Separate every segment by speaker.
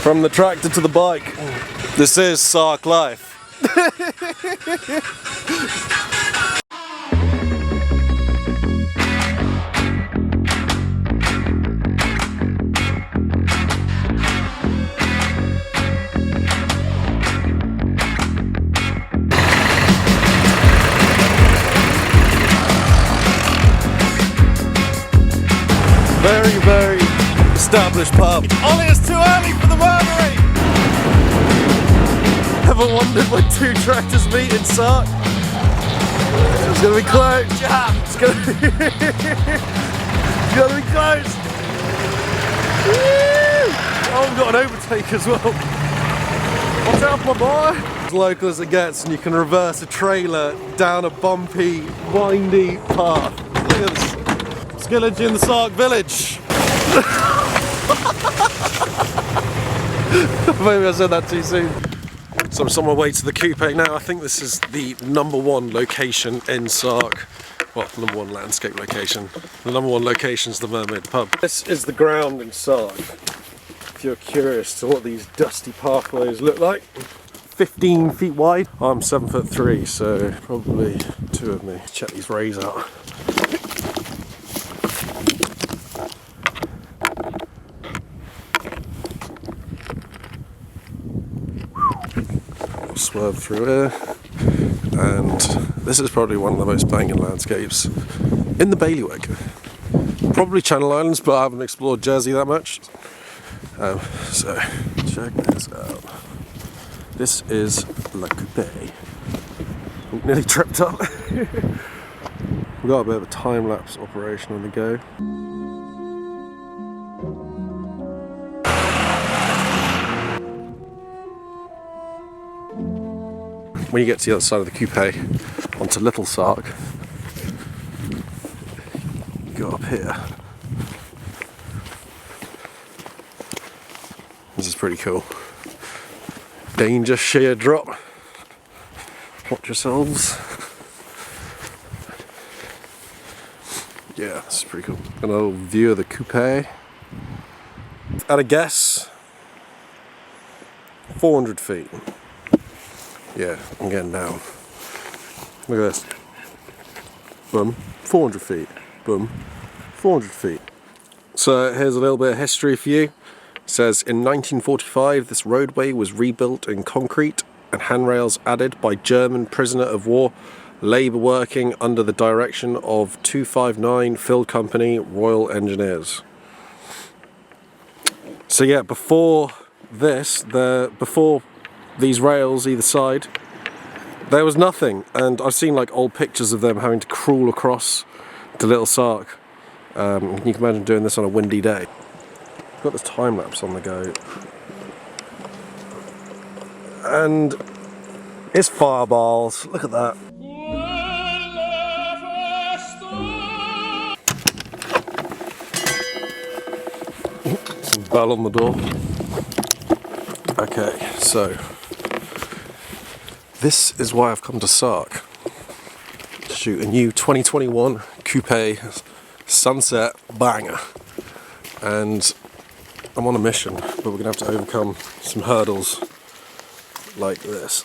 Speaker 1: From the tractor to the bike. This is Sark life. Very, very established pub. Ollie, it's too early for the murmuring! Ever wondered when two tractors meet in Sark? It's gonna be close. It's gonna be, it's gonna be close. Oh, we've got an overtake as well. Watch out, my boy. As local as it gets, and you can reverse a trailer down a bumpy, windy path. Look at this. Skillage in the Sark village. Maybe I said that too soon. So I'm on my way to the coupe now. I think this is the #1 location in Sark. Well, #1 landscape location. The #1 location is the Mermaid Pub. This is the ground in Sark. If you're curious to what these dusty pathways look like. 15 feet wide. I'm 7'3", so probably two of me. Check these rays out. Swerve through here, and this is probably one of the most banging landscapes in the Bailiwick. Probably Channel Islands, but I haven't explored Jersey that much. So check this out. This is La Coupe. Oh, nearly tripped up. We've got a bit of a time-lapse operation on the go. When you get to the other side of the coupe, onto Little Sark, go up here. This is pretty cool. Danger sheer drop. Watch yourselves. Yeah, this is pretty cool. Got a little view of the coupe. At a guess, 400 feet. Yeah, I'm getting down. Look at this. Boom, 400 feet. Boom, 400 feet. So here's a little bit of history for you. It says, in 1945, this roadway was rebuilt in concrete and handrails added by German prisoner of war labour working under the direction of 259 Field Company Royal Engineers. So yeah, before this, before these rails either side, there was nothing, and I've seen like old pictures of them having to crawl across to Little Sark. You can imagine doing this on a windy day. I've got this time lapse on the go, and it's fireballs. Look at that. Some bell on the door. Okay, so this is why I've come to Sark to shoot a new 2021 coupe sunset banger, and I'm on a mission, but we're gonna have to overcome some hurdles like this.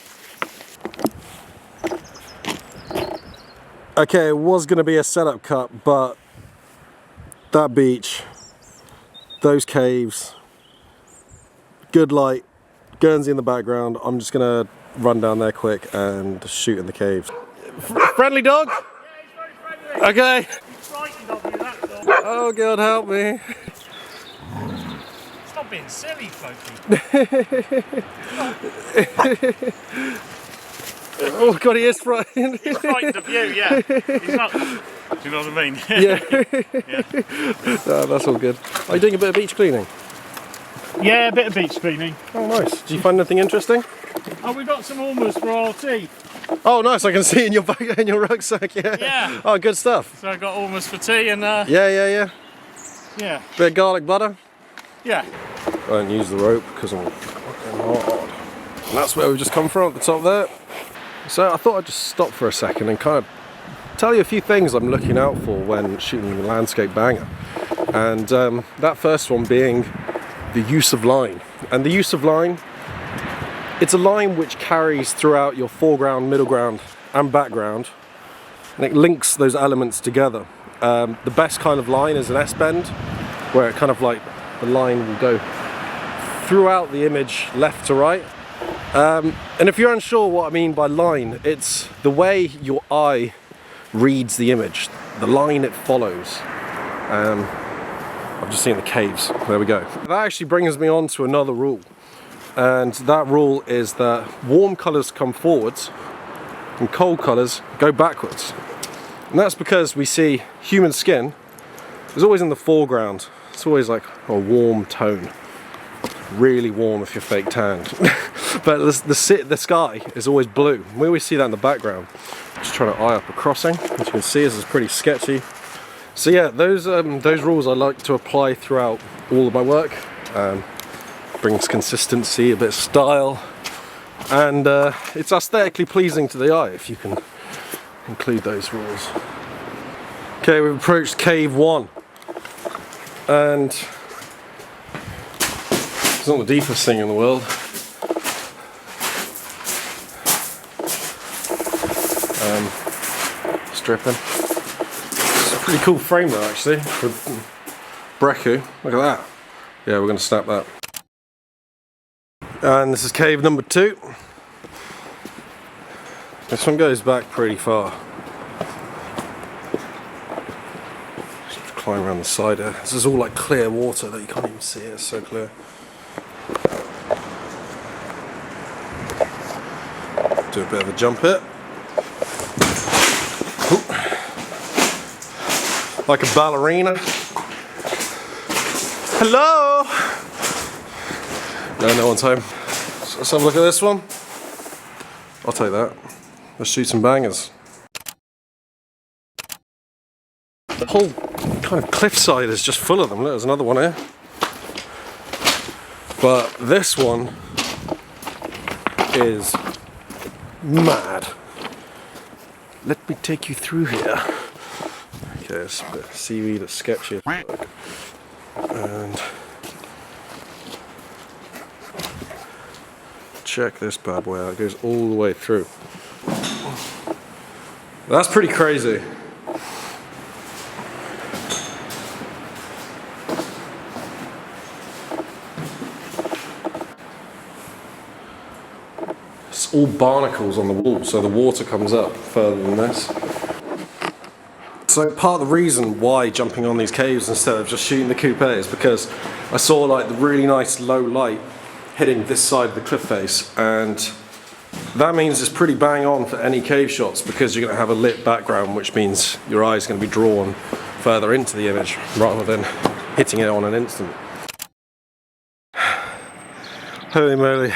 Speaker 1: Okay, it was gonna be a setup cut, but that beach, those caves, good light, Guernsey in the background. I'm just gonna run down there quick and shoot in the caves. Friendly dog?
Speaker 2: Yeah, he's very friendly.
Speaker 1: Okay.
Speaker 2: He's frightened of you, that's all.
Speaker 1: Oh God, help me.
Speaker 2: Stop being silly, Floki.
Speaker 1: Oh God, he is frightened.
Speaker 2: He's frightened of you, yeah. He's not. Do you know what I mean?
Speaker 1: Yeah.
Speaker 2: Yeah.
Speaker 1: No, that's all good. Are you doing a bit of beach cleaning?
Speaker 2: Yeah, a bit of beach cleaning.
Speaker 1: Oh nice. Did you find anything interesting?
Speaker 2: Oh, we got some almonds for our tea.
Speaker 1: Oh nice, I can see in your bag, in your rucksack, yeah.
Speaker 2: Yeah.
Speaker 1: Oh, good stuff.
Speaker 2: So I got almonds for tea and
Speaker 1: Yeah.
Speaker 2: yeah.
Speaker 1: Bit of garlic butter.
Speaker 2: Yeah.
Speaker 1: I don't use the rope because I'm fucking hard. And that's where we've just come from, at the top there. So I thought I'd just stop for a second and kind of tell you a few things I'm looking out for when shooting a landscape banger. And that first one being the use of line. And the use of line, it's a line which carries throughout your foreground, middle ground and background, and it links those elements together. The best kind of line is an S-bend, where it kind of like the line will go throughout the image left to right. And if you're unsure what I mean by line, it's the way your eye reads the image, the line it follows. I've just seen the caves, there we go. That actually brings me on to another rule, and that rule is that warm colours come forwards and cold colours go backwards. And that's because we see human skin is always in the foreground. It's always like a warm tone. Really warm if you're fake tanned. But the sky is always blue. We always see that in the background. Just trying to eye up a crossing. As you can see, this is pretty sketchy. So yeah, those rules I like to apply throughout all of my work. Brings consistency, a bit of style, and it's aesthetically pleasing to the eye if you can include those rules. Okay, we've approached cave 1, and it's not the deepest thing in the world. Stripping. It's a pretty cool frame though, actually, with Breku. Look at that. Yeah, we're going to snap that. And this is cave number 2. This one goes back pretty far. Just climb around the side here. This is all like clear water that you can't even see. It's so clear. Do a bit of a jump here. Ooh. Like a ballerina. Hello! No one's home. So let's have a look at this one. I'll take that. Let's shoot some bangers. The whole kind of cliffside is just full of them. Look, there's another one here. But this one is mad. Let me take you through here. Okay, it's a bit of seaweed, it's sketchy. And check this bad boy out, it goes all the way through. That's pretty crazy. It's all barnacles on the wall, so the water comes up further than this. So part of the reason why jumping on these caves instead of just shooting the coupe is because I saw like the really nice low light hitting this side of the cliff face, and that means it's pretty bang on for any cave shots because you're going to have a lit background, which means your eye is going to be drawn further into the image rather than hitting it on an instant. Holy moly,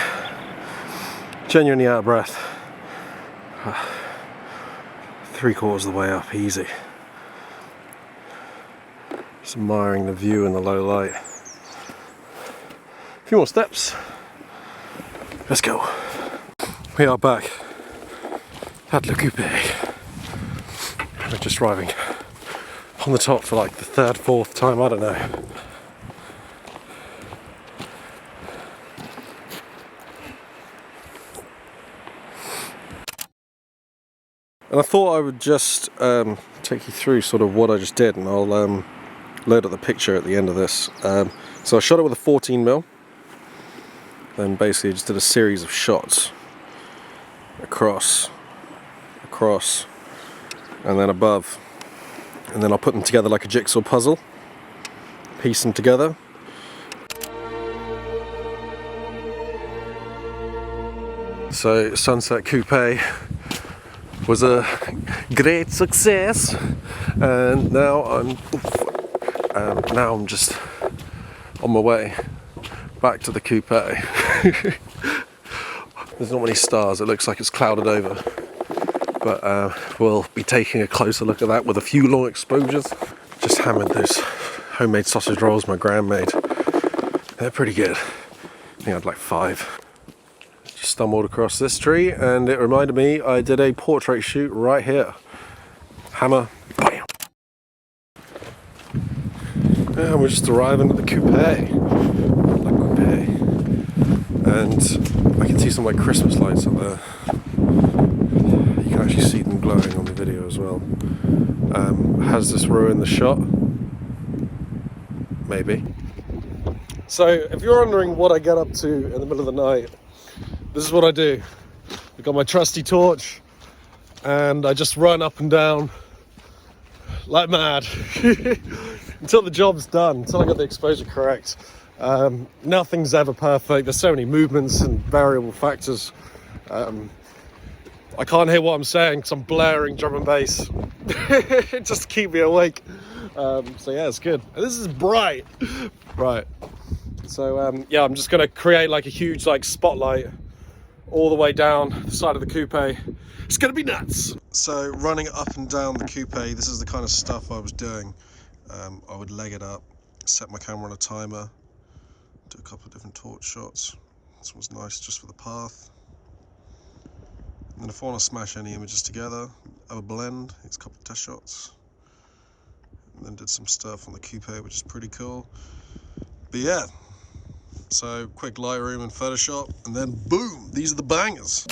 Speaker 1: genuinely out of breath. 3/4 of the way up, easy. Just admiring the view in the low light. A few more steps. Let's go. We are back at Le Coupe. We're just driving on the top for like the 3rd, 4th time, I don't know. And I thought I would just take you through sort of what I just did, and I'll load up the picture at the end of this. So I shot it with a 14mm, then basically just did a series of shots across, and then above, and then I'll put them together like a jigsaw puzzle, piece them together. So Sunset Coupe was a great success, and now I'm just on my way back to the coupe. There's not many stars, it looks like it's clouded over, but we'll be taking a closer look at that with a few long exposures. Just hammered those homemade sausage rolls my gran made. They're pretty good. I think I had like 5. Just stumbled across this tree and it reminded me I did a portrait shoot right here. Hammer, bam! And we're just arriving at the coupe. and I can see some like Christmas lights up there. You can actually see them glowing on the video as well. Has this ruined the shot? Maybe. So if you're wondering what I get up to in the middle of the night, this is what I do. I've got my trusty torch and I just run up and down like mad until the job's done, until I get the exposure correct. Nothing's ever perfect. There's so many movements and variable factors. I can't hear what I'm saying because I'm blaring drum and bass just to keep me awake. So yeah, it's good. And this is bright. Right. So yeah, I'm just gonna create like a huge like spotlight all the way down the side of the coupe. It's gonna be nuts. So running up and down the coupe, this is the kind of stuff I was doing. I would leg it up, set my camera on a timer, do a couple of different torch shots. This one's nice just for the path. And then if I want to smash any images together, have a blend, it's a couple of test shots. And then did some stuff on the coupe, which is pretty cool. But yeah, so quick Lightroom and Photoshop, and then boom, these are the bangers.